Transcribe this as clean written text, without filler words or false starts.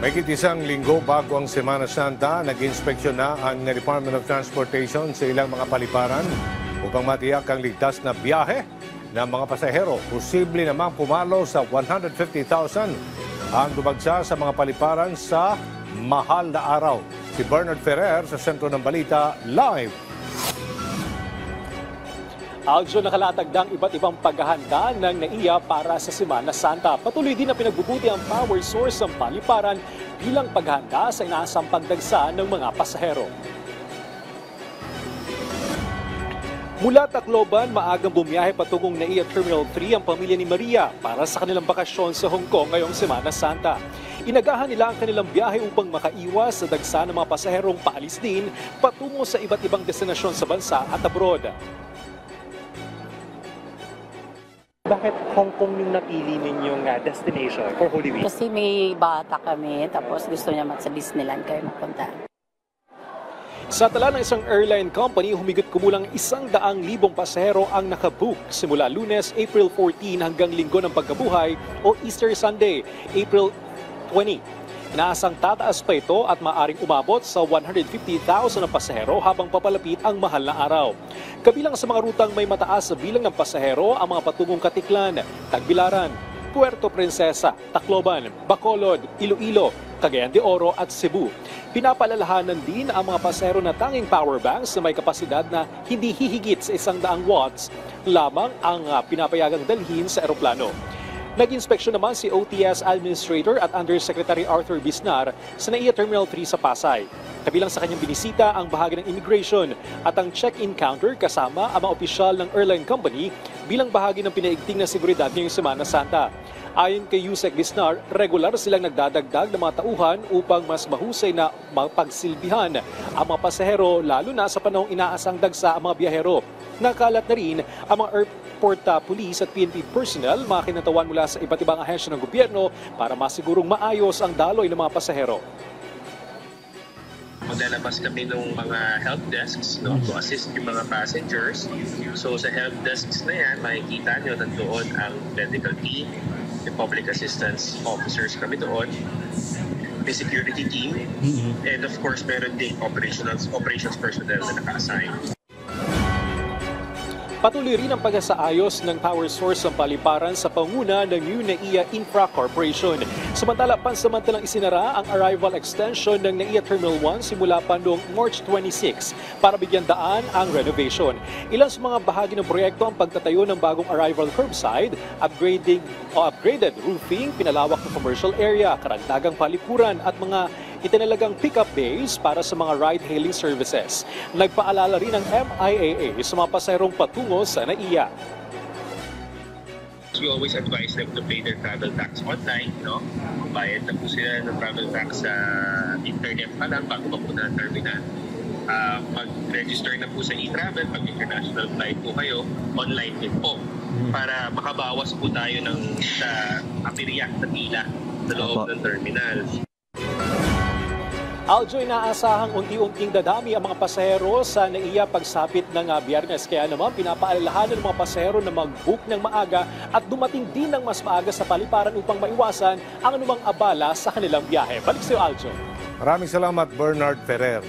Mahigit isang linggo bago ang Semana Santa, nag-inspeksyon na ang Department of Transportation sa ilang mga paliparan upang matiyak ang ligtas na biyahe ng mga pasahero. Posible namang pumalo sa 150,000 ang dumagsa sa mga paliparan sa mahal na araw. Si Bernard Ferrer sa Sentro ng Balita, live. Aljo, nakalatag ng iba't ibang paghahanda ng NAIA para sa Semana Santa. Patuloy din na pinagbubuti ang power source ng paliparan bilang paghahanda sa inaasang pagdagsa ng mga pasahero. Mula Tacloban, maagang bumiyahe patungong NAIA Terminal 3 ang pamilya ni Maria para sa kanilang bakasyon sa Hong Kong ngayong Semana Santa. Inagahan nila ang kanilang biyahe upang makaiwas sa dagsa ng mga pasaherong paalis din patungo sa iba't ibang destinasyon sa bansa at abroad. Bakit Hong Kong yung napili ninyong destination for Holy Week? Kasi may bata kami, tapos gusto niya sa Disneyland kayo mapunta. Sa tala ng isang airline company, humigit kumulang 100,000 pasahero ang nakabook simula Lunes, April 14 hanggang Linggo ng Pagkabuhay o Easter Sunday, April 20. Inaasang tataas pa ito at maaring umabot sa 150,000 na pasahero habang papalapit ang mahal na araw. Kabilang sa mga rutang may mataas sa bilang ng pasahero ang mga patungong Katiklan, Tagbilaran, Puerto Princesa, Tacloban, Bacolod, Iloilo, Cagayan de Oro at Cebu. Pinapaalalahanan din ang mga pasahero na tanging power banks na may kapasidad na hindi hihigit sa 100 watts lamang ang pinapayagang dalhin sa eroplano. Nag-inspeksyon naman si OTS Administrator at Undersecretary Arthur Bisnar sa NAIA Terminal 3 sa Pasay. Kabilang sa kanyang binisita ang bahagi ng immigration at ang check-in counter kasama ang mga opisyal ng airline company bilang bahagi ng pinaigting na seguridad ngayong Semana Santa. Ayon kay Yusek Bisnar, regular silang nagdadagdag ng mga tauhan upang mas mahusay na mapagsilbihan ang mga pasahero lalo na sa panahong inaasang dagsa ang mga biyahero. Nakalat na rin ang mga airport police at PNP personnel, mga kinatawan mula sa iba't ibang ahensya ng gobyerno para masigurong maayos ang daloy ng mga pasahero. Maglalabas kami ng mga help desks to assist yung mga passengers. So sa help desks na yan, makikita nyo nandoon ang medical team, yung public assistance officers kami doon, may security team, and of course meron ding operations personnel na naka-assign. Patuloy rin ang pagsasaayos ng power source ng paliparan sa panguna ng New NAIA Infra Corporation. Samantala, pansamantalang isinara ang arrival extension ng NAIA Terminal 1 simula pa noong March 26 para bigyan daan ang renovation. Ilan sa mga bahagi ng proyekto ang pagtatayo ng bagong arrival curbside, upgraded roofing, pinalawak na commercial area, karagdagang palikuran at mga itinalagang pick-up bays para sa mga ride-hailing services. Nagpaalala rin ng MIAA sa mga pasaherong patungo sa NAIA. We always advise them to pay their travel tax online, Bayad na po sila ng travel tax sa internet pa lang bago mapunta ng terminal. Mag-register na po sa e-travel, pag international flight po kayo, online din po. Para makabawas po tayo ng apirya na pila sa loob ng terminal. Aljo, inaasahang unti-unting dadami ang mga pasahero sa NAIA pagsapit ng Biyernes. Kaya naman pinapaalalahanan ng mga pasahero na mag-book ng maaga at dumating din ng mas maaga sa paliparan upang maiwasan ang anumang abala sa kanilang biyahe. Balik sa iyo, Aljo. Maraming salamat, Bernard Ferrer.